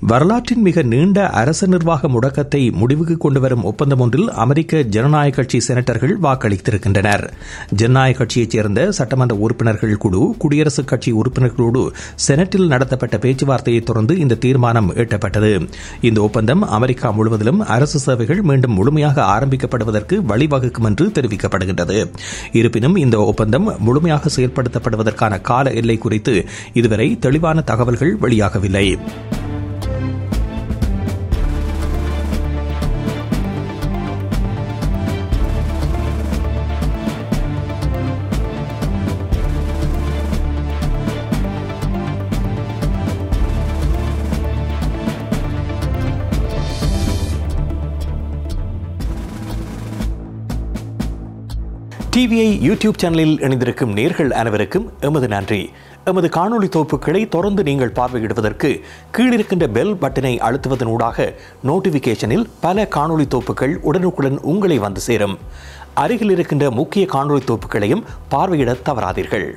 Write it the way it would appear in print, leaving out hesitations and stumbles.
வரலாற்றின் மிக நீண்ட அரச நிர்வாக முடக்கத்தை முடிவுக்கு கொண்டுவரும் ஒப்பந்தம் ஒன்றில் அமெரிக்க ஜனநாயக கட்சி செனட்டர்கள் வாக்களித்திருக்கின்றனர். ஜனநாயக கட்சியைச் சேர்ந்த சட்டமன்ற உறுப்பினர்கள் குழு குடியரசுக் கட்சி உறுப்பினர்களோடு செனட்டில் நடத்தப்பட்ட பேச்சுவார்த்தையை தொடர்ந்து இந்த தீர்மானம் எட்டப்பட்டது. இந்த ஒப்பந்தம் அமெரிக்கா முழுவதிலும் அரசு சேவைகள் மீண்டும் முழுமையாக ஆரம்பிக்கப்படுவதற்கு வழிவகுக்கும் என்று தெரிவிக்கப்படுகின்றது. இருப்பினும் இந்த ஒப்பந்தம் முழுமையாக செயல்படுத்தப்படுவதற்கான கால எல்லை குறித்து இதுவரை தெளிவான தகவல்கள் வெளியாகவில்லை. டிவிஐ யூடியூப் சேனலில் இணைந்திருக்கும் நேர்கள் அனைவருக்கும் எமது நன்றி. எமது காணொலி தொகுப்புகளை தொடர்ந்து நீங்கள் பார்வையிடுவதற்கு கீழிருக்கின்ற பெல் பட்டனை அழுத்துவதனூடாக நோட்டிபிகேஷனில் பல காணொலி தொகுப்புகள் உடனுக்குடன் உங்களை வந்து சேரும். அருகில் இருக்கின்ற முக்கிய காணொலி தொகுப்புகளையும் பார்வையிட தவறாதீர்கள்.